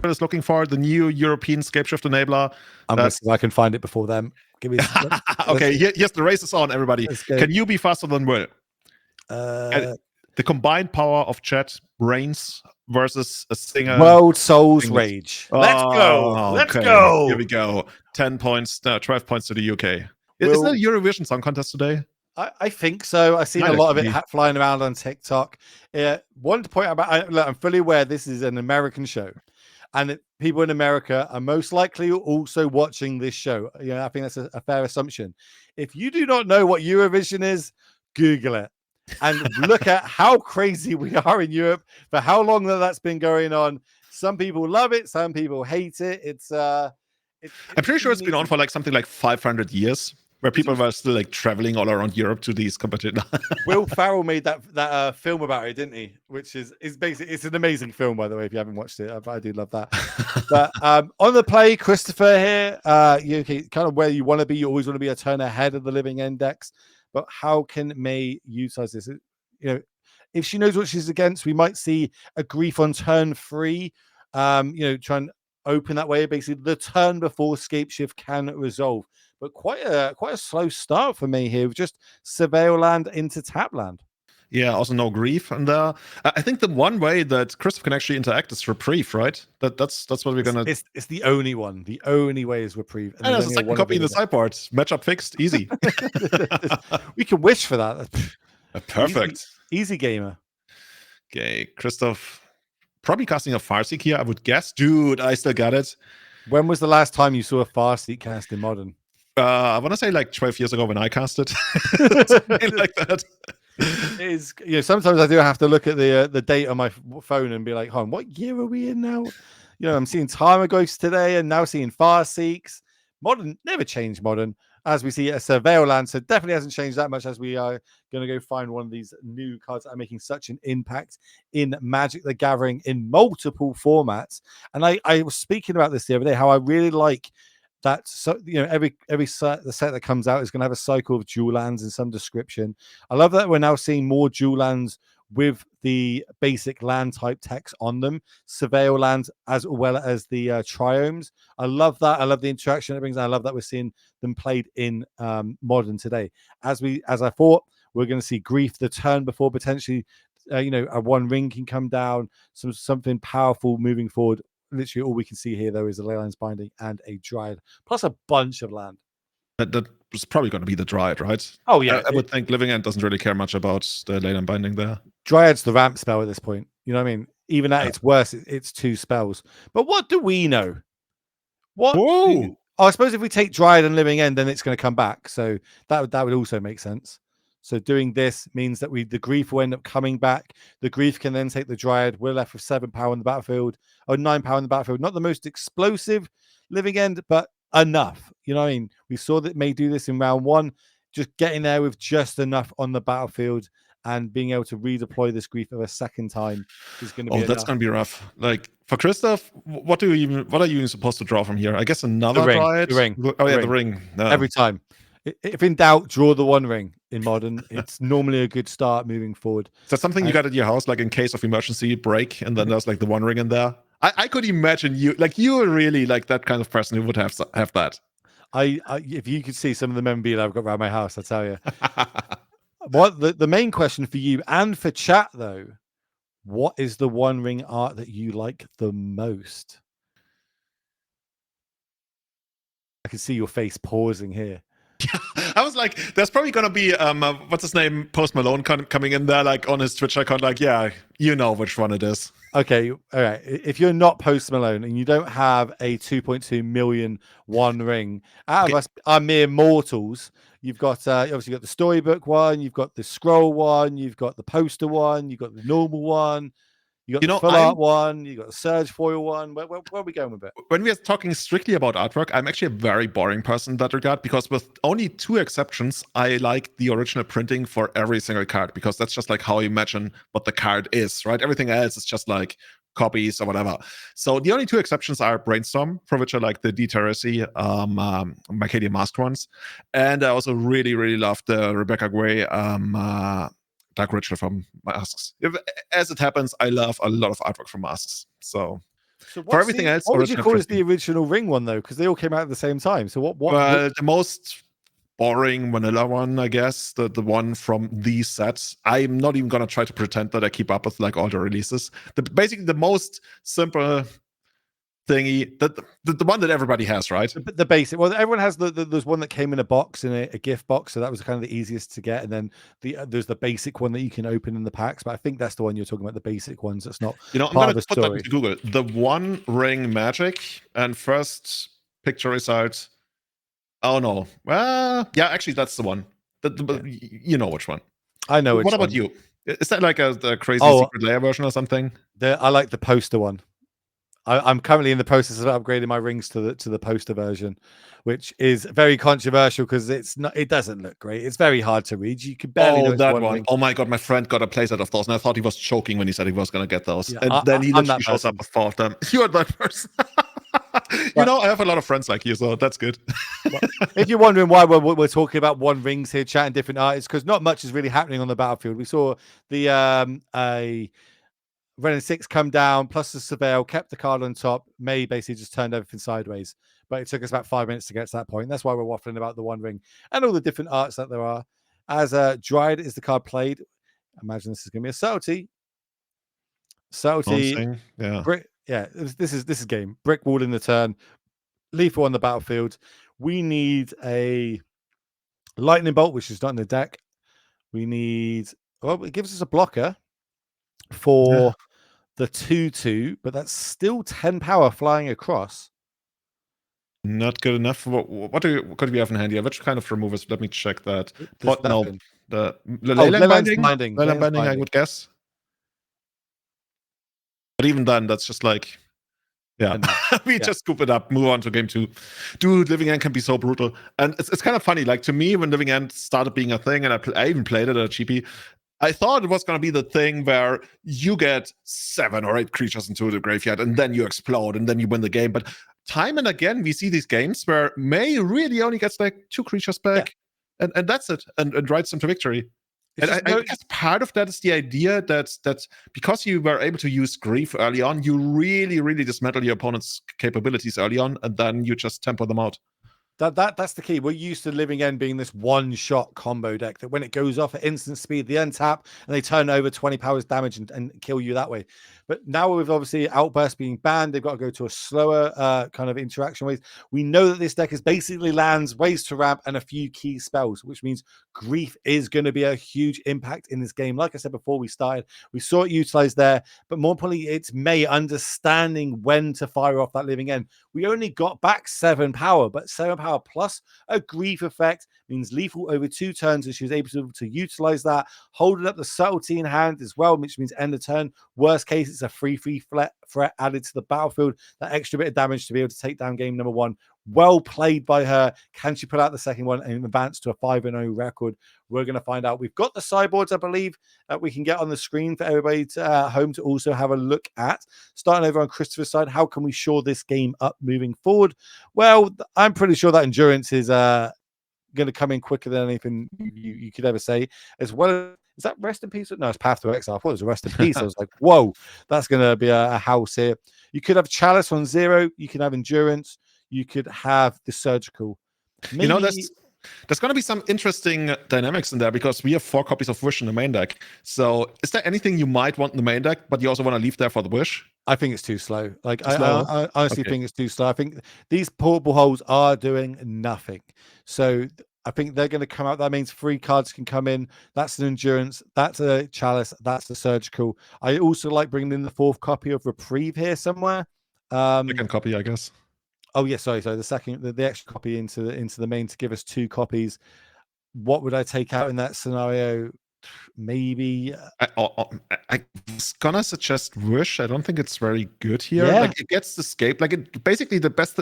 is looking for the new European Scapeshift enabler. I'm guessing I can find it before them. Give me. Okay, here's the race is on, everybody. Can you be faster than Will? The combined power of chat, brains versus a singer. World Souls Rage. Let's go. Let's go. Here we go. 10 points, 12 points to the UK. Is there a Eurovision Song Contest today? I think so. I've seen a lot of it flying around on TikTok. Wanted to point out I'm fully aware this is an American show, and people in America are most likely also watching this show. I think that's a fair assumption. If you do not know what Eurovision is, Google it and look at how crazy we are in Europe for how long that's been going on. Some people love it, some people hate it. It's I'm pretty sure it's been on for something like 500 years. Where people were still traveling all around Europe to these competitions. Will Ferrell made that film about it, didn't he? Which is basically, it's an amazing film, by the way. If you haven't watched it, I do love that. But on the play, Christopher here, kind of where you want to be. You always want to be a turn ahead of the living index. But how can May utilize this? If she knows what she's against, we might see a grief on turn 3. Try and open that way. Basically, the turn before Scapeshift can resolve. But quite a slow start for me here with just Surveil land into tap land. Yeah, also no grief. And I think the one way that Christoph can actually interact is reprieve, right? That's what we're gonna. It's the only one. The only way is reprieve. And there's a second copy in the sideboard. Matchup fixed, easy. We can wish for that. Perfect. Easy gamer. Okay, Christoph probably casting a Farseek here, I would guess. Dude, I still got it. When was the last time you saw a Farseek cast in Modern? I want to say 12 years ago when I cast it. Something like that. It is, sometimes I do have to look at the date on my phone and be like, what year are we in now? I'm seeing Tarmogoyfs today and now seeing Farseeks. Modern never changed Modern. As we see a Surveil land, so definitely hasn't changed that much as we are going to go find one of these new cards that are making such an impact in Magic the Gathering in multiple formats. And I was speaking about this the other day, how I really like that. So every set, the set that comes out is going to have a cycle of dual lands in some description. I love that we're now seeing more dual lands with the basic land type text on them, Surveil lands as well as the triomes. I love that. I love the interaction it brings. I love that we're seeing them played in Modern today. As I thought, we're going to see grief the turn before potentially, a one ring can come down, something powerful moving forward. Literally all we can see here, though, is a Leyline's Binding and a Dryad, plus a bunch of land. That was probably going to be the Dryad, right? Oh, yeah. I would think Living End doesn't really care much about the Leyline Binding there. Dryad's the ramp spell at this point. You know what I mean? Even at its worst, it's 2 spells. But what do we know? I suppose if we take Dryad and Living End, then it's going to come back. So that would also make sense. So doing this means that the grief will end up coming back. The grief can then take the Dryad. We're left with 7 power on the battlefield, or 9 power on the battlefield. Not the most explosive Living End, but enough. You know what I mean? We saw that May do this in round 1, just getting there with just enough on the battlefield and being able to redeploy this grief of a second time is going to be enough. That's going to be rough. For Christoph, what are you even supposed to draw from here? I guess another Dryad? The ring. The ring. Every time. If in doubt, draw the one ring in Modern. It's normally a good start moving forward. Is that something you got at your house, in case of emergency break, and then there's the one ring in there? I could imagine you are really that kind of person who would have that. If you could see some of the memorabilia I've got around my house, I tell you. What the main question for you and for chat though, what is the one ring art that you like the most? I can see your face pausing here. I was like, there's probably gonna be what's his name, Post Malone coming in there on his Twitch account, yeah, you know which one it is. Okay, all right. If you're not Post Malone and you don't have a 2.2 million one ring, out of us are mere mortals. You've got obviously got the storybook one, you've got the scroll one, you've got the poster one, you've got the normal one. You got the full art one, you got the Surge foil one. Where are we going with it? When we are talking strictly about artwork, I'm actually a very boring person in that regard, because with only 2 exceptions, I like the original printing for every single card, because that's just how I imagine what the card is, right? Everything else is just copies or whatever. So the only 2 exceptions are Brainstorm, for which I like the D-Terracy, Mercadian Mask ones. And I also really, really love the Rebecca Gray Dark Ritual from Masks. As it happens, I love a lot of artwork from Masks. So So For everything else, what would you original call as printing. the original ring one though? Because they all came out at the same time. So what? Well, the most boring vanilla one, I guess, the one from these sets. I'm not even gonna try to pretend that I keep up with like all the releases. Basically the most simple thingy, the one that everybody has, right? The basic. Well, everyone has there's one that came in a box, in a gift box, so that was kind of the easiest to get. And then there's the basic one that you can open in the packs. But I think that's the one you're talking about, the basic ones. That's not I'm part gonna of the put that story. into Google. The One Ring Magic, and first picture result. Oh no. Yeah, actually that's the one. You know which one. I know which What about one. you? Is that like a crazy Oh, secret layer version or something? I like the poster one. I'm currently in the process of upgrading my rings to the poster version, which is very controversial because it doesn't look great. It's very hard to read. You can barely know it's That one one. ring. Oh my god, my friend got a playset of those, and I thought he was choking when he said he was gonna get those. Yeah, And then he I'm literally that shows up person. with 4 of them. You're that person. But, I have a lot of friends like you, so that's good. if you're wondering why we're talking about one rings here, chatting different artists, because not much is really happening on the battlefield. We saw the a Ren and 6 come down, plus the Surveil, kept the card on top. May basically just turned everything sideways. But it took us about 5 minutes to get to that point. That's why we're waffling about the One Ring and all the different arts that there are. As Dryad is the card played. Imagine this is going to be a subtlety. Subtlety. Yeah. Brick. Yeah, this is game. Brick wall in the turn. Lethal on the battlefield. We need a lightning bolt, which is not in the deck. We need. Well, it gives us a blocker for the 2/2, but that's still 10 power flying across. Not good enough. What could we have in hand here? Which kind of removers? Let me check that. No, the Leyline Binding. Leyline Binding, I would guess. But even then, that's just like, yeah, we just scoop it up, move on to game 2. Dude, Living End can be so brutal. And it's kind of funny. Like, to me, when Living End started being a thing, and I even played it at GP, I thought it was going to be the thing where you get 7 or 8 creatures into the graveyard, and then you explode, and then you win the game. But time and again, we see these games where May really only gets like 2 creatures back, and that's it, and rides them to victory. And I guess part of that is the idea that because you were able to use Grief early on, you really, really dismantle your opponent's capabilities early on, and then you just temper them out. That's the key. We're used to Living End being this one-shot combo deck that when it goes off at instant speed, they untap and they turn over 20 powers damage and kill you that way. But now with obviously Outburst being banned, they've got to go to a slower kind of interaction ways. We know that this deck is basically lands, ways to ramp, and a few key spells, which means Grief is going to be a huge impact in this game. Like I said before we started, we saw it utilized there, but more importantly, it's May understanding when to fire off that Living End. We only got back 7 power, but 7 power plus a Grief effect means lethal over 2 turns, and she was able to utilize that, holding up the subtlety in hand as well, which means end of turn. Worst case, it's a free threat added to the battlefield. That extra bit of damage to be able to take down game number 1. Well played by her. Can she pull out the second one and advance to a 5-0 record? We're going to find out. We've got the sideboards, I believe, that we can get on the screen for everybody to home to also have a look at. Starting over on Christopher's side, how can we shore this game up moving forward? Well, I'm pretty sure that endurance is going to come in quicker than anything you could ever say. As well as, is that Rest in Peace? No, it's Path to Exile. I thought it was a Rest in Peace. I was like, whoa, that's going to be a house here. You could have Chalice on 0. You can have Endurance. You could have the Surgical. Maybe... there's going to be some interesting dynamics in there because we have 4 copies of Wish in the main deck. So is there anything you might want in the main deck, but you also want to leave there for the Wish? I think it's too slow. Like, I honestly think it's too slow. I think these portable holes are doing nothing. So I think they're going to come out. That means 3 cards can come in. That's an Endurance. That's a Chalice. That's the Surgical. I also like bringing in the 4th copy of Reprieve here somewhere. Second copy, I guess. Oh yeah, sorry. The second, the extra copy into the main to give us 2 copies. What would I take out in that scenario? Maybe I was gonna suggest Wish. I don't think it's very good here. Yeah. Like, it gets Escape. Like, it basically the best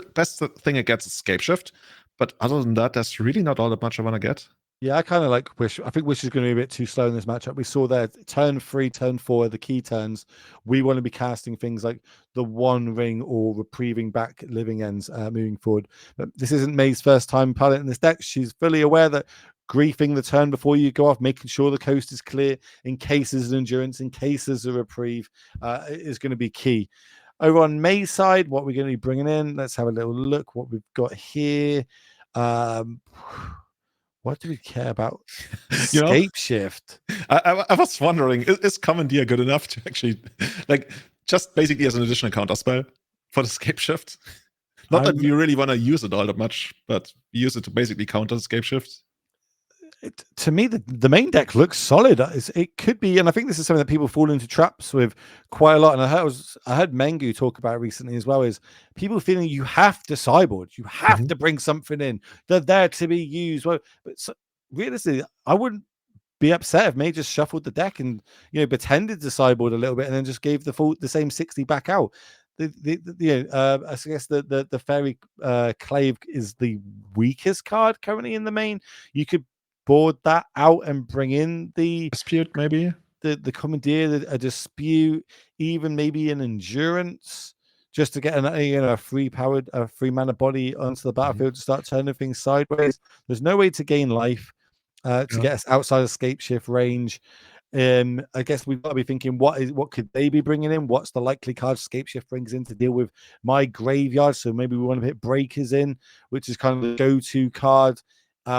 thing it gets is Scapeshift. But other than that, there's really not all that much I want to get. Yeah, I kind of like Wish. I think Wish is going to be a bit too slow in this matchup. We saw there turn 3, turn 4, the key turns. We want to be casting things like the One Ring or reprieving back Living Ends moving forward. But this isn't May's first time piloting this deck. She's fully aware that griefing the turn before you go off, making sure the coast is clear in case there's an Endurance, in case there's a reprieve, is going to be key. Over on May's side, what we're going to be bringing in, let's have a little look what we've got here. What do we care about? You know, Scapeshift. I was wondering, is Commandeer good enough to actually, like, just basically as an additional counter spell for the Scapeshift? Not that we really want to use it all that much, but use it to basically counter the Scapeshift. To me, the main deck looks solid. It could be, and I think this is something that people fall into traps with quite a lot. And I heard Mengu talk about it recently as well. Is people feeling you have to sideboard, you have to bring something in. They're there to be used. Well, but realistically, I wouldn't be upset if May just shuffled the deck and pretended to sideboard a little bit and then just gave the same 60 back out. I guess the Fairy Clave is the weakest card currently in the main. You could board that out and bring in the Dispute, maybe the Commandeer, a Dispute, even maybe an Endurance, just to get a free mana body onto the battlefield to start turning things sideways. There's no way to gain life to get us outside of Scapeshift range. I guess we've got to be thinking, what could they be bringing in? What's the likely card Scapeshift brings in to deal with my graveyard? So maybe we want to hit Breakers in, which is kind of the go-to card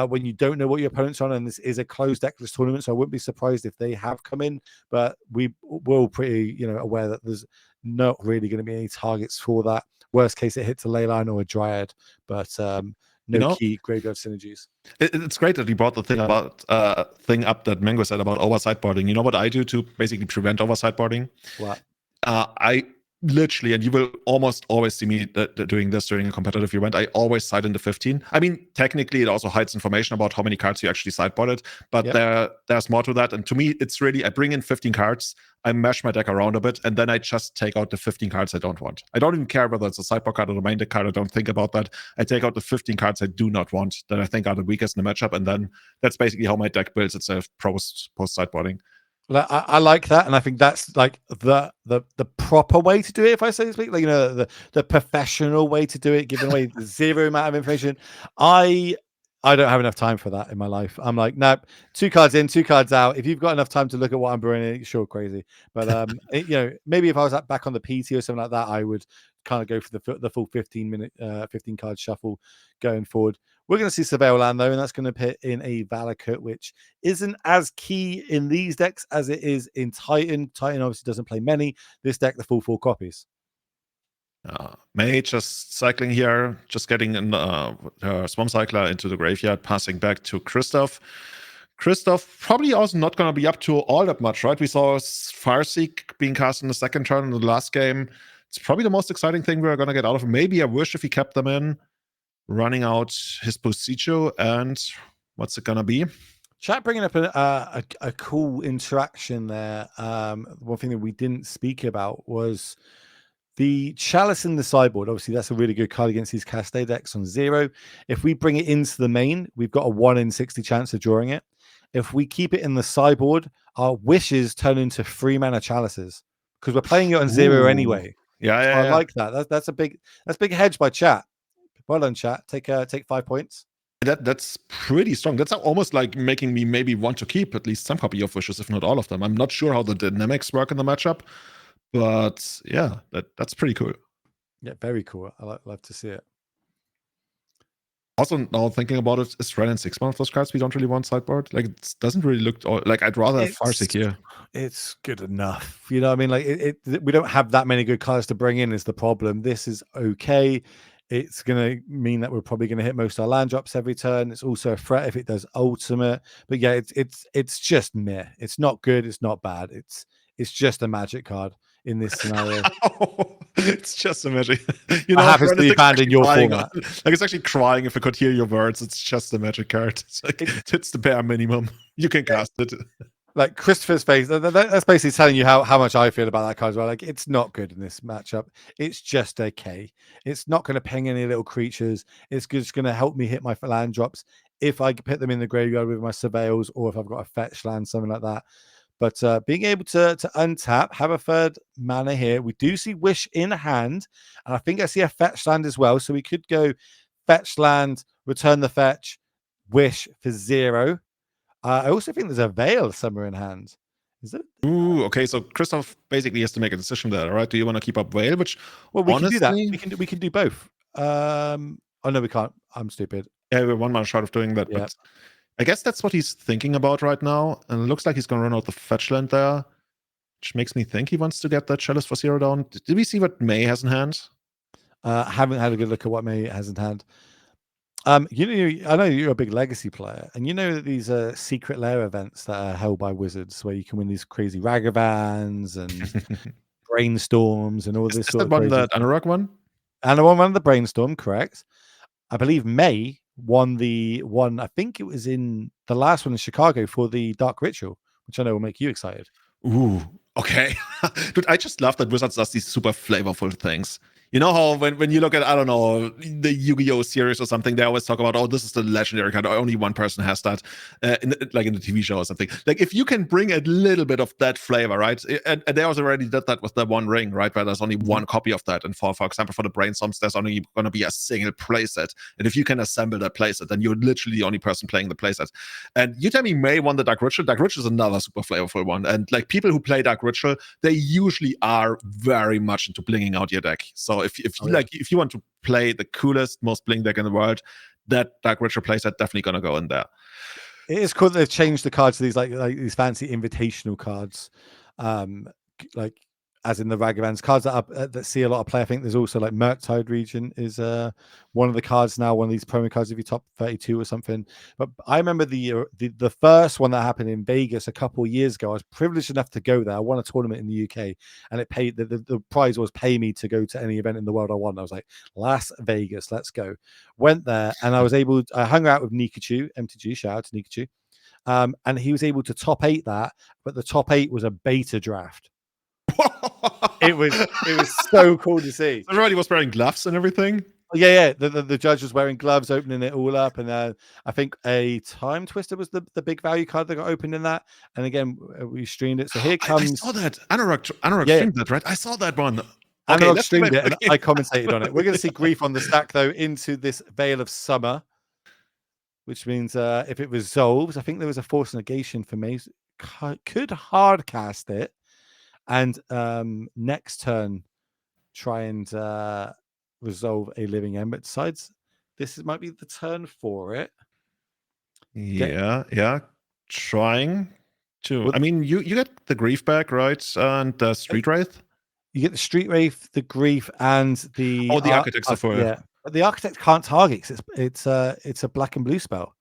when you don't know what your opponent's on, and this is a closed deckless tournament, so I wouldn't be surprised if they have come in. But we're all pretty, aware that there's not really going to be any targets for that. Worst case, it hits a Leyline or a Dryad, but no key graveyard synergies. It's great that you brought the thing about thing up that Mango said about sideboarding. You know what I do to basically prevent sideboarding? What? I literally, and you will almost always see me doing this during a competitive event, I always side in the 15. I mean, technically, it also hides information about how many cards you actually sideboarded, but there's more to that. And to me, it's really, I bring in 15 cards, I mash my deck around a bit, and then I just take out the 15 cards I don't want. I don't even care whether it's a sideboard card or the main deck card. I don't think about that. I take out the 15 cards I do not want, that I think are the weakest in the matchup, and then that's basically how my deck builds itself post sideboarding. I like that, and I think that's like the proper way to do it, if I say speak, like the professional way to do it, giving away zero amount of information. I don't have enough time for that in my life. I'm like, nope, 2 cards in, 2 cards out. If you've got enough time to look at what I'm bringing, sure, crazy. But maybe if I was back on the PT or something like that, I would kind of go for the full 15 card shuffle going forward. We're going to see Surveil land though, and that's going to put in a Valakut, which isn't as key in these decks as it is in Titan. Titan obviously doesn't play many. This deck, the full 4 copies. May just cycling here, just getting in her Swamp Cycler into the graveyard, passing back to Christoph. Christoph probably also not going to be up to all that much, right? We saw Farseek being cast in the second turn in the last game. It's probably the most exciting thing we're going to get out of him. Maybe I wish if he kept them in, running out his Posicho, and what's it going to be? Chat bringing up a cool interaction there. One thing that we didn't speak about was the Chalice in the sideboard. Obviously, that's a really good card against these Castade decks on 0. If we bring it into the main, we've got a 1 in 60 chance of drawing it. If we keep it in the sideboard, our wishes turn into 3 mana Chalices because we're playing it on 0 anyway. Yeah, so I like that. That's a big hedge by chat. Well done, chat. Take 5 points. That's pretty strong. That's almost like making me maybe want to keep at least some copy of Wishes, if not all of them. I'm not sure how the dynamics work in the matchup, but yeah, that's pretty cool. Yeah, very cool. I love to see it. Also, now thinking about it, is Ren and 6 one of those cards we don't really want sideboard? Like, it doesn't really look like I'd rather have Farseek here. It's good enough. You know what I mean? Like, we don't have that many good cards to bring in is the problem. This is okay. It's going to mean that we're probably going to hit most of our land drops every turn. It's also a threat if it does ultimate. But yeah, it's just meh. It's not good. It's not bad. It's just a magic card in this scenario. It's just a magic. I happen to be banned in your format. Like, it's actually crying if I could hear your words. It's just a magic card. It's like it's the bare minimum. You can cast it. Like Christopher's face, that's basically telling you how much I feel about that card as well. Like, it's not good in this matchup. It's just okay. It's not going to ping any little creatures. It's just going to help me hit my land drops if I put them in the graveyard with my Surveils, or if I've got a fetch land, something like that. But being able to untap, have a 3rd mana here. We do see Wish in hand, and I think I see a fetch land as well. So we could go fetch land, return the fetch, Wish for 0. I also think there's a Veil somewhere in hand. Is it? Ooh, okay. So Christoph basically has to make a decision there, right? Do you want to keep up Vale? Which, Well, we honestly, can do that. We can do both. Oh no, we can't. I'm stupid. yeah, we're 1 man short of doing that. Yeah. But I guess that's what he's thinking about right now. And it looks like he's going to run out the fetch land there, which makes me think he wants to get that Chalice for 0 down. Did we see what May has in hand? Haven't had a good look at what May has in hand. You know, I know you're a big Legacy player, and you know that these are secret lair events that are held by Wizards, where you can win these crazy Ragavans and brainstorms and all this Is sort that of one crazy that stuff. Anurag won? And I won the brainstorm, correct? I believe May won the one. I think it was in the last one in Chicago for the Dark Ritual, which I know will make you excited. Ooh, okay. Dude, I just love that Wizards does these super flavorful things. You know how when you look at, I don't know, the Yu-Gi-Oh! Series or something, they always talk about, oh, this is the legendary card. Only one person has that, like in the TV show or something. Like, if you can bring a little bit of that flavor, right? And they also already did that with the One Ring, right? Where there's only one copy of that. And for example, for the Brainstorms, there's only going to be a single playset. And if you can assemble that playset, then you're literally the only person playing the playset. And you tell me May won the Dark Ritual. Dark Ritual is another super flavorful one. And like people who play Dark Ritual, they usually are very much into blinging out your deck. So if you want to play the coolest, most bling deck in the world, that Dark Ritual playset definitely gonna go in there. It is cool that they've changed the cards to these like these fancy invitational cards, like as in the Ragavans cards that see a lot of play. I think there's also like Murktide Region is one of the cards now, one of these promo cards if you top 32 or something. But I remember the first one that happened in Vegas a couple of years ago. I was privileged enough to go there. I won a tournament in the UK, and it paid the prize was pay me to go to any event in the world I want. I was like, Las Vegas, let's go. Went there, and I hung out with Nikachu, MTG, shout out to Nikachu. And he was able to top 8 that, but the top 8 was a beta draft. It was so cool to see. Everybody was wearing gloves and everything. Yeah. The judge was wearing gloves, opening it all up, and I think a Time Twister was the big value card that got opened in that. And again, we streamed it. So here comes. I saw that Anurag streamed that, right? I saw that one. Okay, Anurag streamed it, and I commentated on it. We're going to see Grief on the stack though into this Veil of Summer, which means if it resolves, I think there was a force negation for me. Could hard cast it, and next turn try and resolve a living end. But besides, might be the turn for it. Yeah. Trying to. I mean, you get the Grief back, right? And the Street Wraith. You get the Street Wraith, the Grief, and the Architects are for. Yeah, but the Architect can't target. It's a black and blue spell.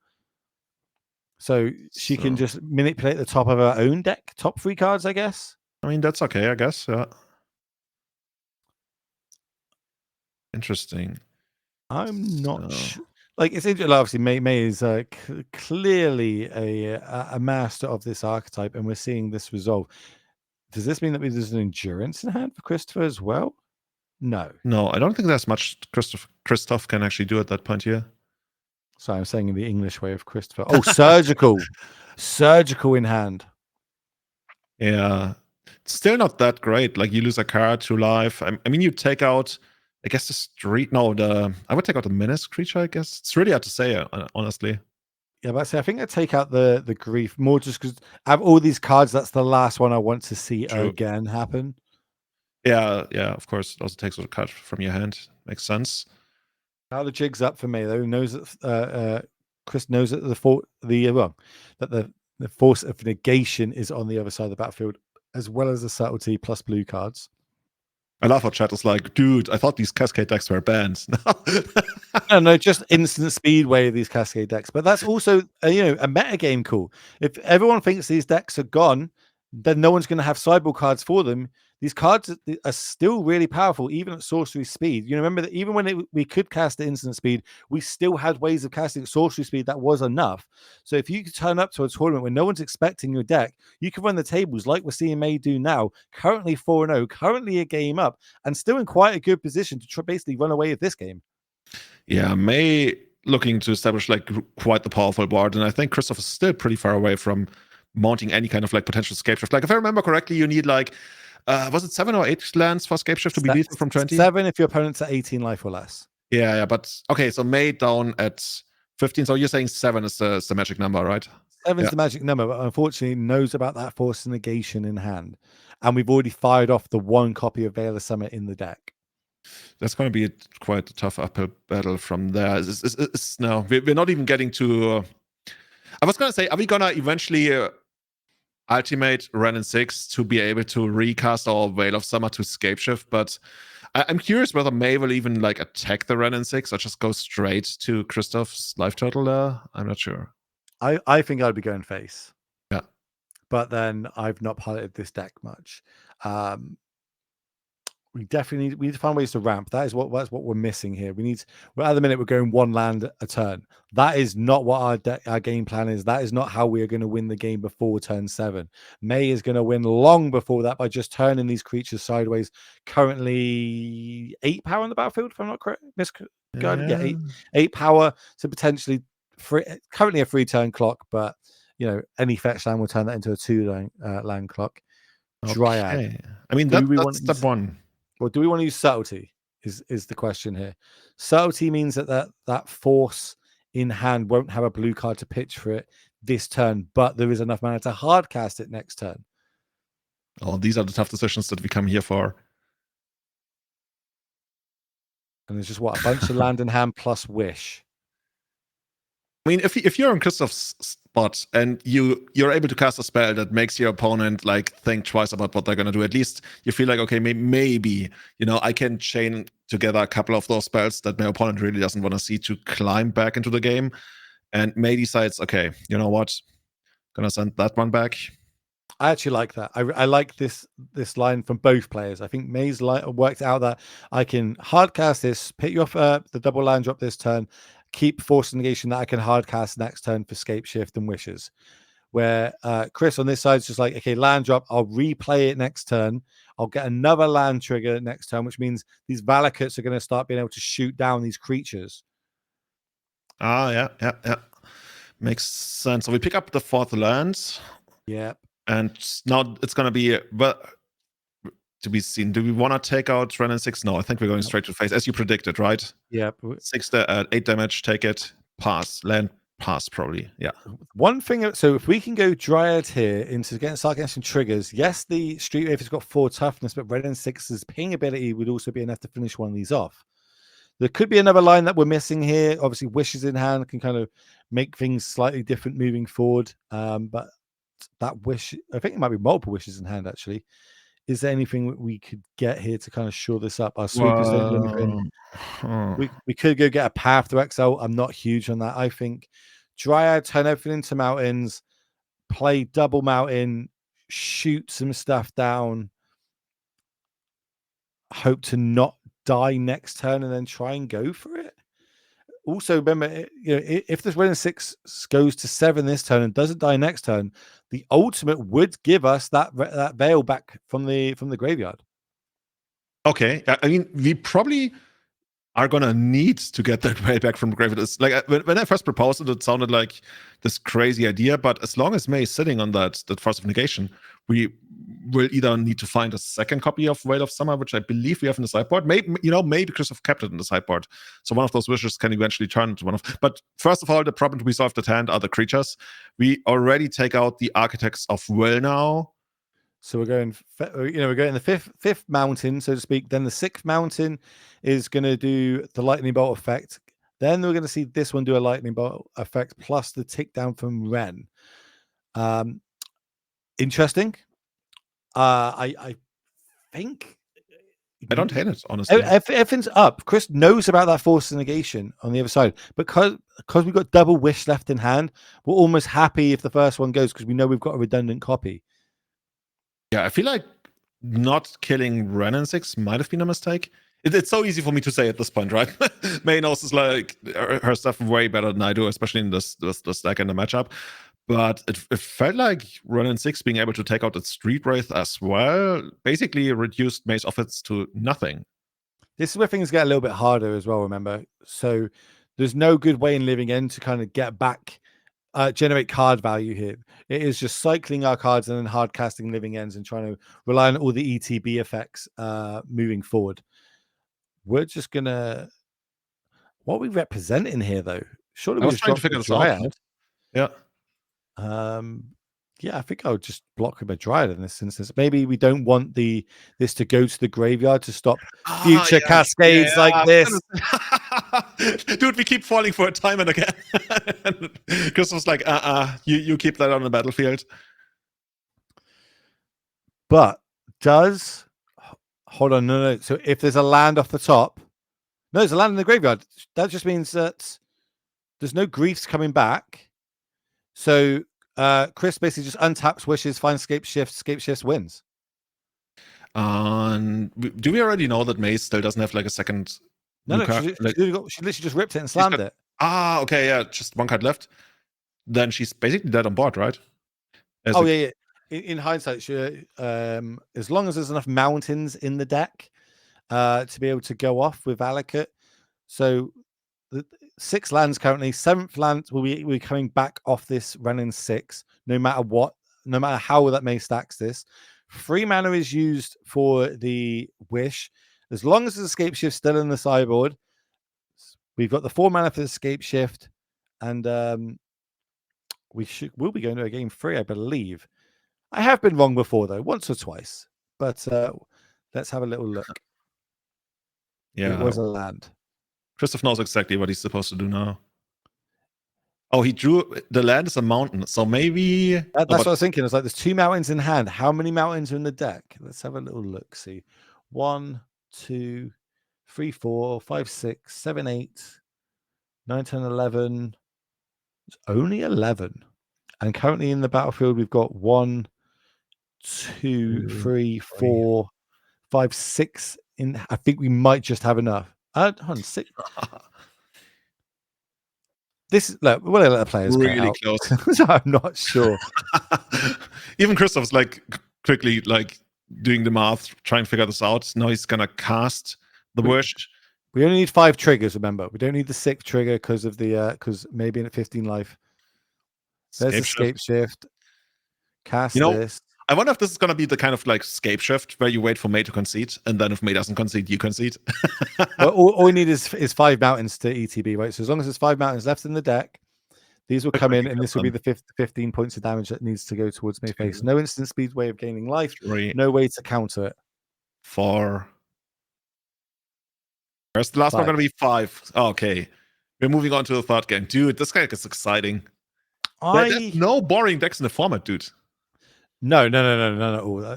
So she can just manipulate the top of her own deck, top 3 cards, I guess. I mean, that's okay, I guess. Yeah. Interesting. I'm not sure. Like, it's interesting. Obviously, May is clearly a master of this archetype, and we're seeing this resolve. Does this mean that there's an endurance in hand for Christopher as well? No, I don't think there's much Christoph can actually do at that point here. So I'm saying in the English way of Christopher. Oh, surgical in hand. Yeah, it's still not that great. Like, you lose a card to life. I mean, you take out, I guess, the street. No, I would take out the menace creature. I guess it's really hard to say, honestly. Yeah, but I think I take out the Grief more just because I have all these cards. That's the last one I want to see again happen. Yeah, of course. It also takes a card from your hand. Makes sense. Now the jig's up for me, though. Knows that Chris knows that the force of negation is on the other side of the battlefield, as well as the subtlety plus blue cards. I love how chat is like, dude, I thought these Cascade decks were banned. No, just instant speedway of these Cascade decks. But that's also a meta game call. If everyone thinks these decks are gone, then no one's going to have sideboard cards for them. These cards are still really powerful, even at sorcery speed. You remember that even when we could cast at instant speed, we still had ways of casting at sorcery speed that was enough. So if you could turn up to a tournament when no one's expecting your deck, you can run the tables like we're seeing May do now, currently 4-0, currently a game up, and still in quite a good position to basically run away with this game. Yeah, May looking to establish like quite the powerful board, and I think Christoph is still pretty far away from mounting any kind of like potential Scapeshift. Like, if I remember correctly, you need like was it 7 or 8 lands for Scapeshift to be beaten from 20? 7 if your opponent's at 18 life or less. Yeah, but okay, so May down at 15. So you're saying 7 is the magic number, right? Seven's Yeah. the magic number, but unfortunately knows about that force negation in hand. And we've already fired off the one copy of Veil of Summer in the deck. That's going to be quite a tough uphill battle from there. No, we're not even getting to. I was going to say, are we going to eventually ultimate Renin 6 to be able to recast our Veil of Summer to Scapeshift? But I'm curious whether May will even like attack the Renin 6 or just go straight to Christoph's life total there. I'm not sure. I think I'd be going face. Yeah. But then I've not piloted this deck much. We definitely need to find ways to ramp. That's what we're missing here. Well, at the minute we're going one land a turn. That is not what our game plan is. That is not how we are going to win the game before turn 7. May is going to win long before that by just turning these creatures sideways. Currently 8 power on the battlefield, if I'm not correct. Yeah, 8 power. So potentially currently a 3-turn clock, but any fetch land will turn that into a 2-land clock. Dryad. Okay. I mean, that's step one. Well, do we want to use subtlety? Is the question here. Subtlety means that force in hand won't have a blue card to pitch for it this turn, but there is enough mana to hard cast it next turn. Oh, these are the tough decisions that we come here for. And there's just a bunch of land in hand plus wish. I mean, if you're in Christoph's spot and you're able to cast a spell that makes your opponent like think twice about what they're gonna do, at least you feel like, okay, maybe I can chain together a couple of those spells that my opponent really doesn't want to see to climb back into the game, and May decides, okay, you know what, gonna send that one back. I actually like that. I like this line from both players. I think May's worked out that I can hard cast this, pick you off the double land drop this turn, keep force negation that I can hard cast next turn for Scapeshift and wishes. Where Chris on this side is just like, okay, land drop, I'll replay it next turn. I'll get another land trigger next turn, which means these Valakuts are going to start being able to shoot down these creatures. Yeah. Makes sense. So we pick up the 4th land. Yeah. And now it's going to be, to be seen. Do we want to take out Renin 6? No, I think we're going straight to face, as you predicted, right? Yeah. 8 damage, take it, pass, land, pass, probably. Yeah. One thing, so if we can go Dryad here into start getting some triggers, yes, the Street Wraith has got 4 toughness, but Renin 6's ping ability would also be enough to finish one of these off. There could be another line that we're missing here. Obviously, wishes in hand can kind of make things slightly different moving forward. But that wish, I think it might be multiple wishes in hand, actually. Is there anything we could get here to kind of shore this up? Our sweepers don't do anything. We could go get a Path to Exile. I'm not huge on that. I think Dryad, turn everything into mountains, play double mountain, shoot some stuff down, hope to not die next turn, and then try and go for it. Also, remember, if this Renin 6 goes to 7 this turn and doesn't die next turn, the ultimate would give us that veil back from the graveyard. Okay, I mean, we probably are gonna need to get that veil back from the graveyard. It's like when I first proposed it sounded like this crazy idea, but as long as May is sitting on that Force of Negation, we will either need to find a second copy of Veil of Summer, which I believe we have in the sideboard. Maybe because I've kept it in the sideboard, so one of those wishes can eventually turn into one of. But first of all, the problem to be solved at hand are the creatures. We already take out the Architects of Will now. So we're going, we're going the fifth mountain, so to speak. Then the 6th mountain is going to do the lightning bolt effect. Then we're going to see this one do a lightning bolt effect plus the tick down from Ren. Interesting. I think I don't hate it, honestly. Everything's up. Chris knows about that force negation on the other side, because we've got double wish left in hand. We're almost happy if the first one goes because we know we've got a redundant copy. Yeah, I feel like not killing Renin 6 might have been a mistake. It's so easy for me to say at this point, right? May knows is like her stuff way better than I do, especially in this deck and the matchup. But it felt like Renin 6 being able to take out its Street Wraith as well basically reduced May's offense to nothing. This is where things get a little bit harder as well, remember? So there's no good way in Living End to kind of get back, generate card value here. It is just cycling our cards and then hard casting Living Ends and trying to rely on all the ETB effects moving forward. We're just going to... What are we representing here, though? Surely I was trying to figure this out. Yeah. Yeah, I think I would just block with a Dryad in this instance. Maybe we don't want this to go to the graveyard to stop future cascades like this. Dude, we keep falling for it time and again. Christoph's like, you keep that on the battlefield. But hold on, no. So if there's a land off the top, no, there's a land in the graveyard. That just means that there's no griefs coming back. So Chris basically just untaps wishes, finds Scapeshift wins. Do we already know that Maze still doesn't have like a second? No, she literally just ripped it and slammed it. Okay, yeah, just one card left. Then she's basically dead on board, right? Yeah. In hindsight, as long as there's enough mountains in the deck to be able to go off with Allocate. So the 6 lands currently, 7th land will be coming back off this running 6, no matter what, no matter how that May stacks this. 3 mana is used for the wish. As long as the Scapeshift still in the sideboard, we've got the 4 mana for the Scapeshift, and we'll be going to a game 3, I believe. I have been wrong before though, once or twice. But let's have a little look. Yeah, it was a land. Christoph knows exactly what he's supposed to do now. Oh, he drew the land is a mountain, so maybe that's what I was thinking. It's like there's 2 mountains in hand. How many mountains are in the deck? Let's have a little look. See, 1, 2, 3, 4, 5, 6, 7, 8, 9, 10, 11. It's only 11. And currently in the battlefield, we've got 1, 2, 3, 4, 5, 6. I think we might just have enough. Hold on, 6. Look, we'll let the players really close. So I'm not sure. Even Christoph's like quickly like doing the math, trying to figure this out. Now he's gonna cast the wish. We only need 5 triggers. Remember, we don't need the 6th trigger because of the because maybe in 15 life. There's a Scapeshift. Cast this. I wonder if this is going to be the kind of like Scapeshift where you wait for May to concede, and then if May doesn't concede, you concede. Well, all we need is 5 mountains to ETB, right? So as long as there's 5 mountains left in the deck, these will come in, and this will be the 15 points of damage that needs to go towards May face. No instant speed way of gaining life. 3, no way to counter it. 4. Where's the last 5. one going to be? 5. Okay. We're moving on to the 3rd game. Dude, this guy is exciting. There's no boring decks in the format, dude. No.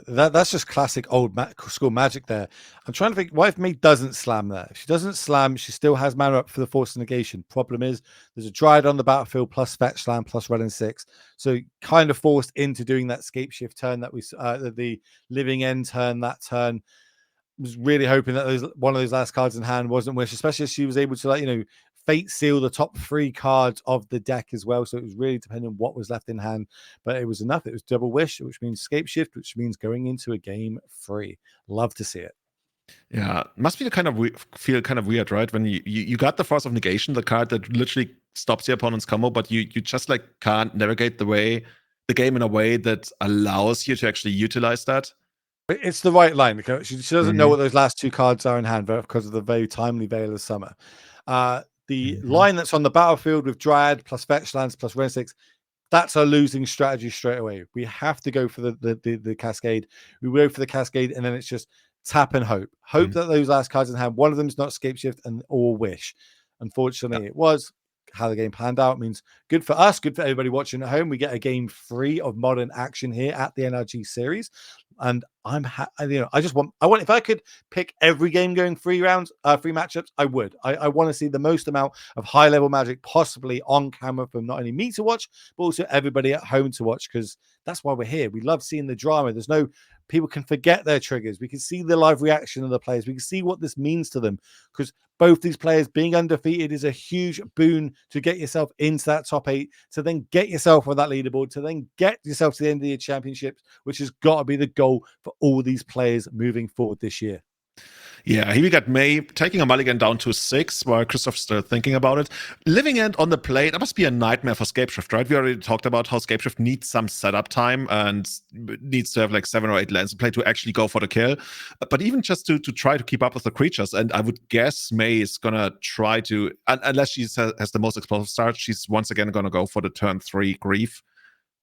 That's just classic old school Magic there. I'm trying to think, what if May doesn't slam there? If she doesn't slam, she still has mana up for the Force of Negation. Problem is, there's a Dryad on the battlefield, plus Fetch Slam, plus running 6. So kind of forced into doing that Scapeshift turn that we, the Living End turn, that turn. Was really hoping that one of those last cards in hand wasn't Wish, especially as she was able to Fate seal the top 3 cards of the deck as well. So it was really depending on what was left in hand, but it was enough. It was double Wish, which means Scapeshift, which means going into a game 3. Love to see it. Yeah, must be feel kind of weird, right? When you got the Force of Negation, the card that literally stops your opponent's combo, but you just like can't navigate the game in a way that allows you to actually utilize that. It's the right line because she doesn't know what those last 2 cards are in hand because of the very timely Veil of Summer. The line that's on the battlefield with Dryad plus Fetch Lands plus Ren 6, that's a losing strategy straight away. We have to go for the Cascade. We go for the Cascade, and then it's just tap and hope. Hope that those last cards in hand, one of them is not Scapeshift or Wish. Unfortunately, it was. How the game panned out means good for us, good for everybody watching at home. We get a game 3 of modern action here at the NRG series, and I want if I could pick every game going 3 rounds, 3 matchups, I would. I want to see the most amount of high level Magic possibly on camera from not only me to watch, but also everybody at home to watch, because that's why we're here. We love seeing the drama. There's no people can forget their triggers. We can see the live reaction of the players. We can see what this means to them, because both these players being undefeated is a huge boon to get yourself into that top 8, to then get yourself on that leaderboard, to then get yourself to the end of your championships, which has got to be the goal for all these players moving forward this year. Yeah, here we got May taking a mulligan down to 6 while Christoph's still thinking about it. Living End on the plate, that must be a nightmare for Scapeshift, right? We already talked about how Scapeshift needs some setup time and needs to have like 7 or 8 lands in play to actually go for the kill. But even just to try to keep up with the creatures, and I would guess May is going to try to, unless she has the most explosive start, she's once again going to go for the turn 3 Grief.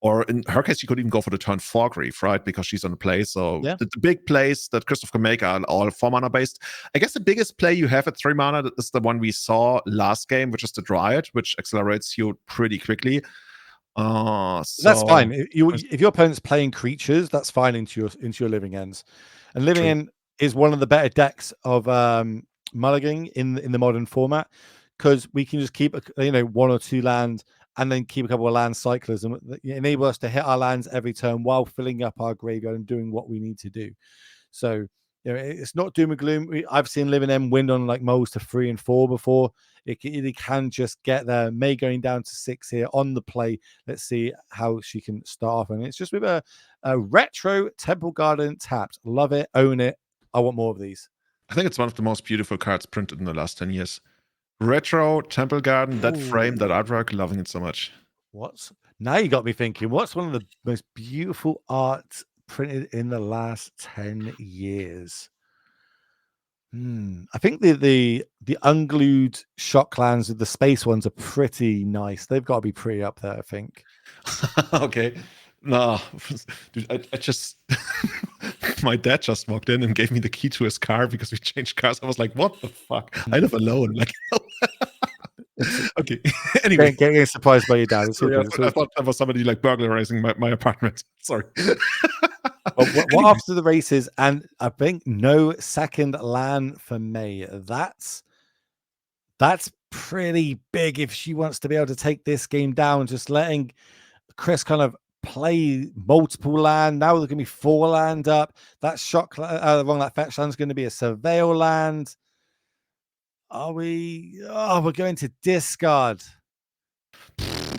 Or in her case, she could even go for the turn 4 grief, right? Because she's on the play. So Yeah. the big plays that Christoph can make are all 4 mana based. I guess the biggest play you have at 3 mana is the one we saw last game, which is the Dryad, which accelerates you pretty quickly. That's fine. If your opponent's playing creatures, that's fine into your living ends. And living end is one of the better decks of mulliganing in the modern format, because we can just keep 1 or 2 land and then keep a couple of land cyclers, and enable us to hit our lands every turn while filling up our graveyard and doing what we need to do. So it's not doom and gloom. I've seen Living End win on like moles to 3 and 4 before. It can just get there. May going down to 6 here on the play. Let's see how she can start off. And it's just with a retro Temple Garden tapped. Love it. Own it. I want more of these. I think it's one of the most beautiful cards printed in the last 10 years. Retro, Temple Garden, that frame, that artwork, loving it so much. Now you got me thinking, what's one of the most beautiful art printed in the last 10 years? I think the unglued shock lands with the space ones are pretty nice. They've got to be pretty up there, I think. Okay. No, dude, I just my dad just walked in and gave me the key to his car because we changed cars. I was like, what the fuck? I live alone. Like, okay. Anyway, getting surprised by your dad. I thought that was somebody like burglarizing my apartment. Sorry. What after the races, and I think no second land for May. That's pretty big if she wants to be able to take this game down. Just letting Chris kind of play multiple land. Now there's going to be 4 land up. That shock that fetch land is going to be a surveil land. Are we? Oh, we're going to discard.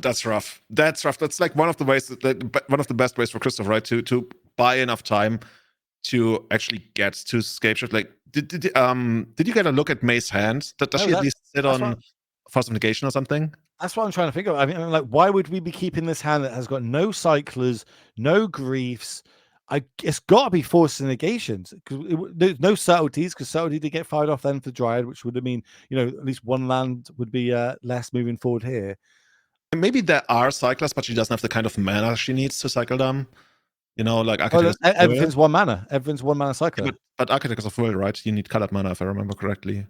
That's rough. That's like one of the ways one of the best ways for Christoph, right? To buy enough time to actually get to Scapeshift. Like, did you get a look at May's hand? Does she at least sit on Force of Negation or something? That's what I'm trying to figure out. I mean, like, why would we be keeping this hand that has got no cyclers, no griefs? It's got to be Force of Negations, because there's no subtleties, because subtlety did get fired off then for Dryad, which would have mean, at least 1 land would be less moving forward here. Maybe there are cyclers, but she doesn't have the kind of mana she needs to cycle them. Like Architect. Everything's 1 mana. Everything's 1 mana cycler. Yeah, but Architect is full, right? You need colored mana, if I remember correctly.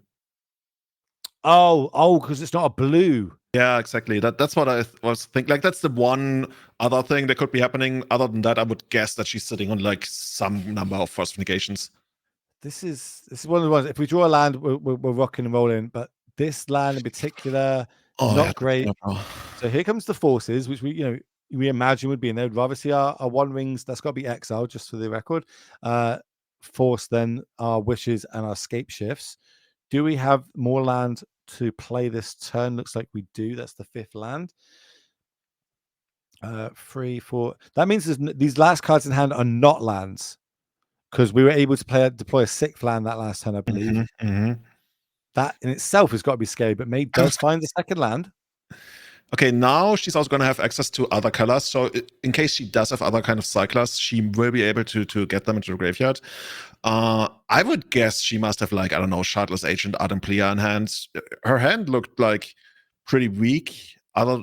Oh, because it's not a blue. Yeah, exactly. That's what I was thinking. Like, that's the one other thing that could be happening. Other than that, I would guess that she's sitting on like some number of Force of Negations. This is one of the ones. If we draw a land, we're rocking and rolling. But this land in particular, not great. So here comes the forces, which we imagine would be in there. We'd rather see our 1-rings. That's got to be exiled, just for the record. Force, then our wishes and our Scapeshifts. Do we have more land to play this turn? Looks like we do. That's the 5th land. 3, 4. That means these last cards in hand are not lands, because we were able to deploy a 6th land that last turn, I believe. That in itself has got to be scary, but May does find the 2nd land. Okay, now she's also going to have access to other colors. So in case she does have other kind of cyclers, she will be able to get them into the graveyard. I would guess she must have, like, I don't know, Shardless Agent, Ardent Plea in hand. Her hand looked like pretty weak,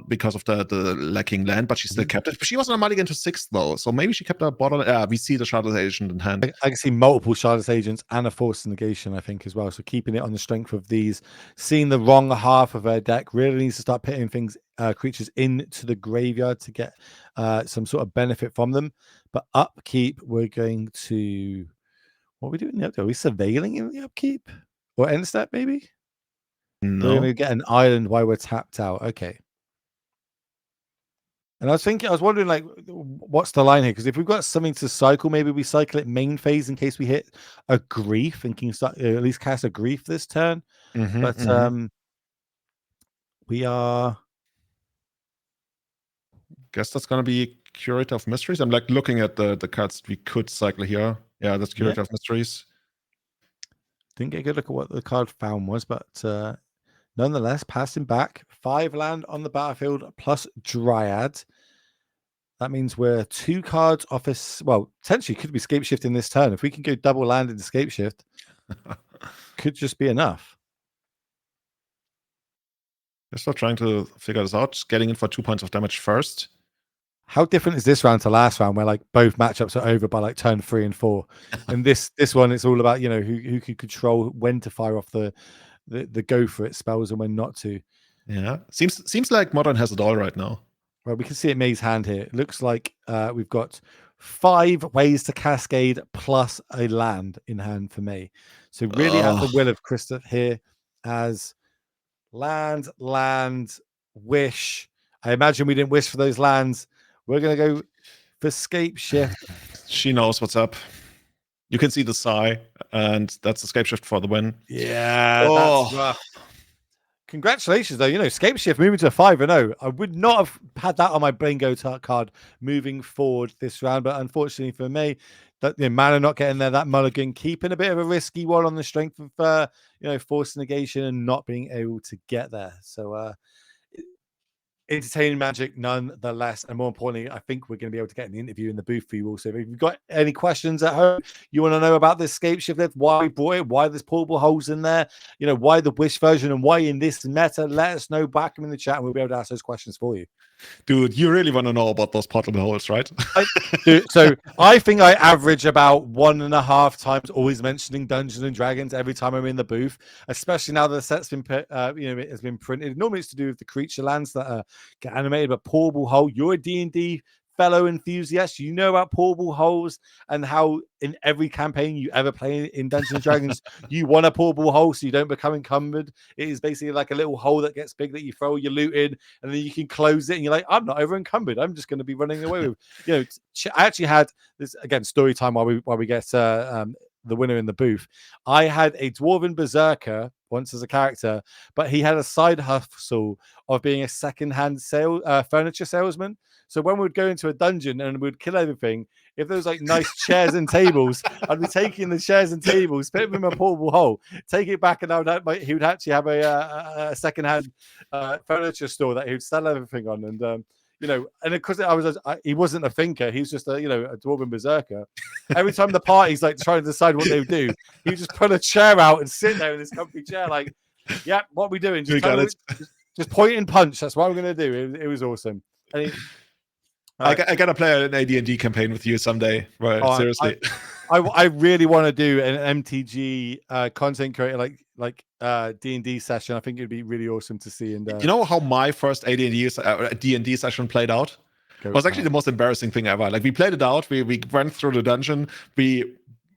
because of the lacking land, but she still kept it. She wasn't a mulligan to 6th, though, so maybe she kept her bottom. We see the Shardless Agent in hand. I can see multiple Shardless Agents and a Force of Negation, I think, as well. So keeping it on the strength of these. Seeing the wrong half of her deck, really needs to start putting creatures into the graveyard to get some sort of benefit from them. But upkeep, we're going to... What are we doing in the upkeep? Are we surveilling in the upkeep? Or end step, maybe? No. We're going to get an island while we're tapped out. Okay. And I was wondering, like, what's the line here? Because if we've got something to cycle, maybe we cycle it main phase in case we hit a grief and can start, at least cast a grief this turn. We are... Guess that's going to be Curator of Mysteries. I'm like looking at the cards we could cycle here. Yeah, that's Curator of Mysteries. Didn't get a good look at what the card found was, but nonetheless, passing back 5 land on the battlefield plus Dryad. That means we're 2 cards off potentially could be Scapeshift in this turn. If we can go double land into Scapeshift, could just be enough. We're still trying to figure this out. Getting in for 2 points of damage first. how different is this round to last round, where like both matchups are over by like turn 3 and 4, and this one it's all about who can control when to fire off the go for it spells and when not to. Yeah, seems like Modern has it all right now. Well, we can see it May's hand here. It looks like we've got 5 ways to cascade plus a land in hand for May. So really at the will of Christoph here, as land, wish. I imagine we didn't wish for those lands. We're going to go for Scapeshift. She knows what's up. You can see the sigh, and that's the Scapeshift for the win. Yeah, that's rough. Congratulations, though. Scapeshift moving to a 5-0. I would not have had that on my bingo card moving forward this round, but unfortunately for me, that mana not getting there, that mulligan, keeping a bit of a risky one on the strength of force negation and not being able to get there. So entertaining magic nonetheless, and more importantly, I think we're going to be able to get an interview in the booth for you also. If you've got any questions at home, you want to know about this Scapeshift lift, why we brought it, why there's portable holes in there, why the wish version, and why in this meta, let us know, back them in the chat, and we'll be able to ask those questions for you. Dude, you really want to know about those portable holes, right? So I think I average about 1.5 times always mentioning Dungeons and Dragons every time I'm in the booth, especially now that the set's been it has been printed. Normally it's to do with the creature lands that get animated, but portable hole, you're a D&D fellow enthusiast, you know about portable holes and how in every campaign you ever play in Dungeons and Dragons, you want a portable hole so you don't become encumbered. It is basically like a little hole that gets big that you throw your loot in, and then you can close it, and you're like, I'm not over encumbered. I'm just going to be running away with. I actually had this again story time while we get the winner in the booth. I had a dwarven berserker once as a character, but he had a side hustle of being a second-hand furniture salesman. So when we'd go into a dungeon and we'd kill everything, if there was like nice chairs and tables, I'd be taking the chairs and tables, put them in my portable hole, take it back, and he would actually have a second-hand furniture store that he would sell everything on. And and because he wasn't a thinker, he was just a dwarven berserker. Every time the party's like trying to decide what they would do, he would just put a chair out and sit there in this comfy chair, like, yeah, what are we doing? Just point and punch. That's what we're gonna do. It was awesome. I gotta play an AD&D campaign with you someday. Right? Seriously. I really want to do an MTG content creator like D&D session. I think it'd be really awesome to see. And you know how my first D&D session played out? It was actually the most embarrassing thing ever. Like, we played it out. We went through the dungeon. We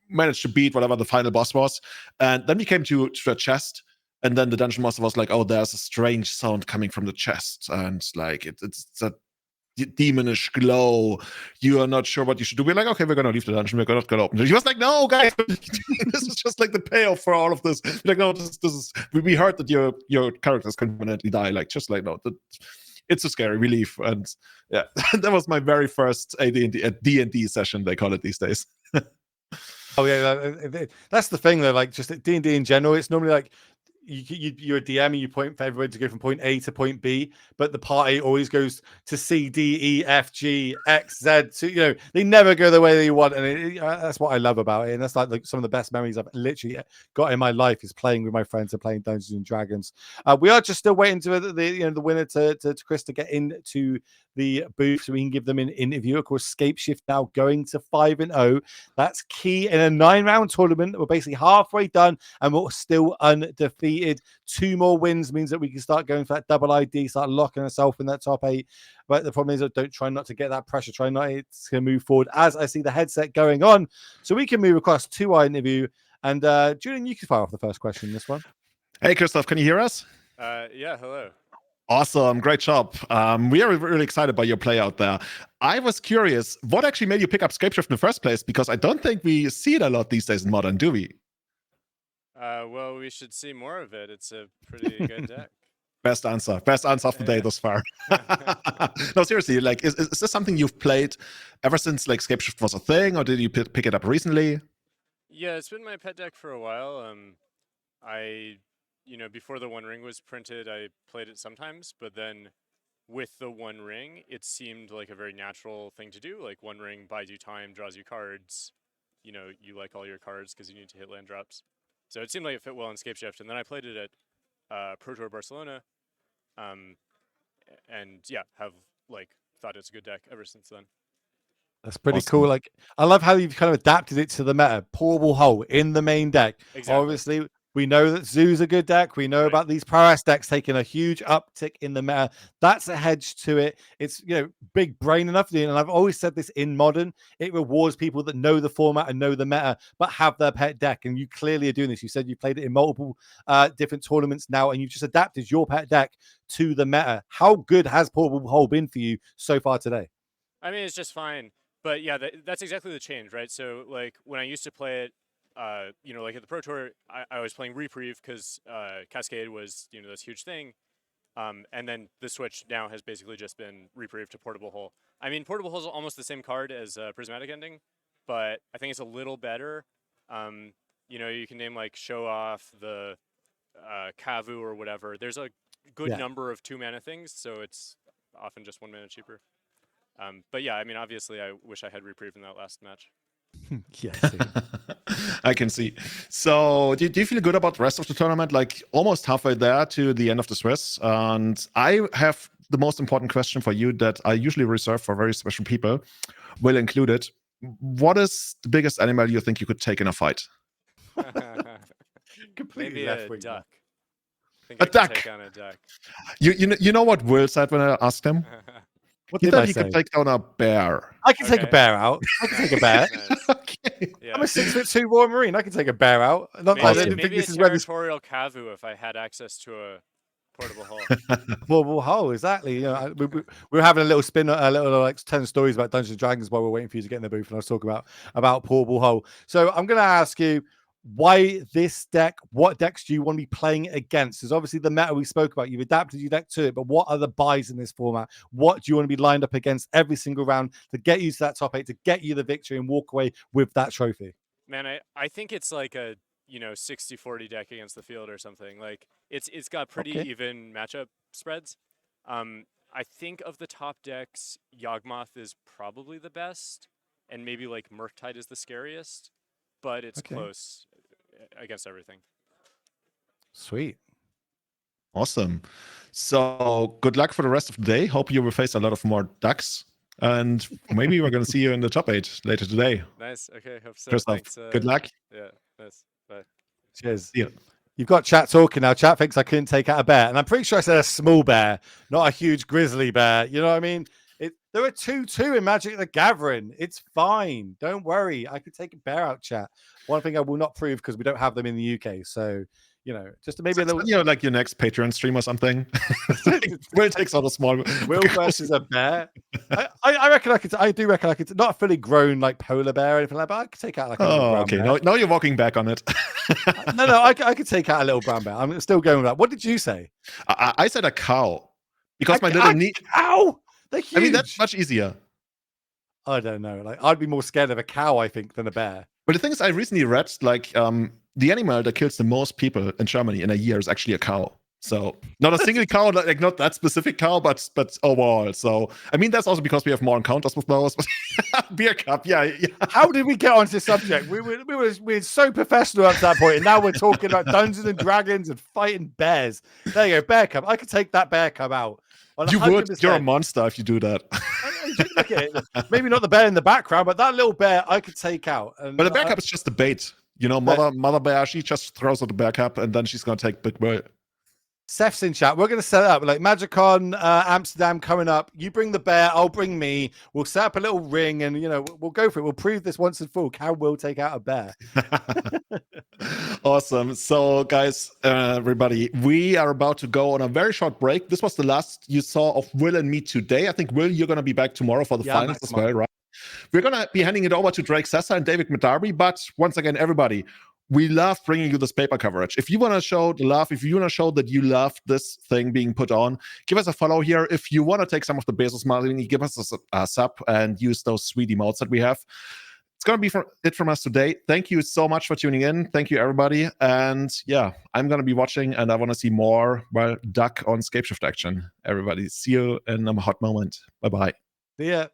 managed to beat whatever the final boss was, and then we came to a chest. And then the dungeon master was like, "Oh, there's a strange sound coming from the chest, and like it's a demonish glow. You are not sure what you should do." We're like, "Okay, we're gonna leave the dungeon. We're not gonna open it." He was like, "No, guys, this is just like the payoff for all of this." We're like, "No, this is." We heard that your characters can permanently die. Like, just like, no, it's a scary relief. And yeah, that was my very first D&D session. They call it these days. Oh yeah, that's the thing though. Like, just D&D in general, it's normally like you're a DM and you point for everybody to go from point A to point B, but the party always goes to C, D, E, F, G, X, Z. So they never go the way they want, and that's what I love about it. And that's like some of the best memories I've literally got in my life is playing with my friends and playing Dungeons and Dragons. We are just still waiting to the winner to Chris to get into the booth so we can give them an interview. Of course, Scapeshift now going to 5-0. That's key in a 9-round tournament. We're basically halfway done and we're still undefeated. 2 more wins means that we can start going for that double ID, start locking ourselves in that top 8. But the problem is, don't try not to get that pressure. Try not to move forward as I see the headset going on, so we can move across to our interview. And Julian, you can fire off the first question in this one. Hey, Christoph, can you hear us? Yeah, hello. Awesome. Great job. We are really excited by your play out there. I was curious, what actually made you pick up Scapeshift in the first place? Because I don't think we see it a lot these days in Modern, do we? Well, we should see more of it. It's a pretty good deck. Best answer of the day thus far. No, seriously, like, is this something you've played ever since like Scapeshift was a thing, or did you pick it up recently? Yeah, it's been my pet deck for a while. Before the One Ring was printed, I played it sometimes, but then with the One Ring, it seemed like a very natural thing to do. Like, One Ring buys you time, draws you cards. You like all your cards because you need to hit land drops. So it seemed like it fit well in Scapeshift. And then I played it at Pro Tour Barcelona. And yeah, have like thought it's a good deck ever since then. That's pretty Awesome. cool. Like, I love how you've kind of adapted it to the meta. Portable Hull in the main deck. Exactly. Obviously, we know that Zoo's a good deck. We know Right. about these prowess decks taking a huge uptick in the meta. That's a hedge to it. It's, big brain enough. And I've always said this in Modern, it rewards people that know the format and know the meta, but have their pet deck. And you clearly are doing this. You said you played it in multiple different tournaments now, and you've just adapted your pet deck to the meta. How good has Portable Hull been for you so far today? I mean, it's just fine. But yeah, that's exactly the change, right? So like when I used to play it, like at the Pro Tour, I was playing Reprieve because Cascade was, this huge thing. And then the switch now has basically just been Reprieve to Portable Hull. I mean, Portable Hull is almost the same card as Prismatic Ending, but I think it's a little better. You can name like Show Off, the Kavu or whatever. There's a good number of 2-mana things, so it's often just 1 mana cheaper. But yeah, I mean, obviously, I wish I had Reprieve in that last match. Yeah, I can see. So, do you feel good about the rest of the tournament? Like almost halfway there to the end of the Swiss. And I have the most important question for you that I usually reserve for very special people, Will included. What is the biggest animal you think you could take in a fight? Completely Maybe left a wing. duck. I think A I could duck? take on a duck. You know what Will said when I asked him? What He did thought I he say? could take down a bear. I can take a Okay. bear out. I can take a bear. Nice. Okay. Yeah. I'm a 6'2" Royal Marine. I can take a bear out. Not, I Maybe, didn't think maybe this a is where this territorial Kavu if I had access to a Portable Hull. Portable Hull, exactly. We were having a little spin, a little like 10 stories about Dungeons and Dragons while we we're waiting for you to get in the booth, and I was talking about Portable Hull. So I'm going to ask you, why this deck? What decks do you want to be playing against? Because obviously the meta we spoke about, you've adapted your deck to it, but what are the buys in this format? What do you want to be lined up against every single round to get you to that top 8, to get you the victory and walk away with that trophy? Man, I think it's like a 60-40 deck against the field or something. Like it's got pretty even matchup spreads. I think of the top decks, Yawgmoth is probably the best, and maybe like Murktide is the scariest, but it's close against everything. Sweet. Awesome. So good luck for the rest of the day. Hope you will face a lot of more ducks. And maybe we're going to see you in the top 8 later today. Nice. Okay. Hope so. Christoph, Thanks, good luck. Yeah. Nice. Bye. Cheers. See you. You've got chat talking now. Chat thinks I couldn't take out a bear. And I'm pretty sure I said a small bear, not a huge grizzly bear. You know what I mean? There are 2-2 in Magic the Gathering. It's fine. Don't worry. I could take a bear out, chat. One thing I will not prove because we don't have them in the UK. So, just maybe a little. Like your next Patreon stream or something. Will takes out a small. Will versus a bear. I reckon I could. I do reckon I could. Not a fully grown like polar bear or anything like that. But I could take out like a little brown bear. Now you're walking back on it. No. I could take out a little brown bear. I'm still going with that. What did you say? I said a cow because my little knee. Ow! They're huge. I mean, that's much easier. I don't know. Like, I'd be more scared of a cow, I think, than a bear. But the thing is, I recently read like the animal that kills the most people in Germany in a year is actually a cow. So not a single cow, like not that specific cow, but overall. So I mean, that's also because we have more encounters with those. Beer cup, yeah. How did we get onto this subject? We were so professional up to that point, and now we're talking about Dungeons and Dragons and fighting bears. There you go, bear cub. I could take that bear cub out. 100%. You would. You're a monster if you do that. Look at it. Maybe not the bear in the background, but that little bear I could take out. And but the bear cup is just a bait. Mother bear, she just throws out the bear cup, and then she's gonna take big bird. Seth's in chat. We're going to set it up like MagicCon Amsterdam coming up. You bring the bear, I'll bring me. We'll set up a little ring, and we'll go for it. We'll prove this once and for all. Can Will take out a bear? Awesome. So, guys, everybody, we are about to go on a very short break. This was the last you saw of Will and me today. I think Will, you're going to be back tomorrow for the finals as well, right? We're going to be handing it over to Drake Sessa and David Medarby. But once again, everybody, we love bringing you this paper coverage. If you want to show the love, if you want to show that you love this thing being put on, give us a follow here. If you want to take some of the Bezos money, give us a sub and use those sweet emotes that we have. It's going to be it from us today. Thank you so much for tuning in. Thank you, everybody. And yeah, I'm going to be watching, and I want to see more, duck on Scapeshift action. Everybody, see you in a hot moment. Bye-bye. See ya.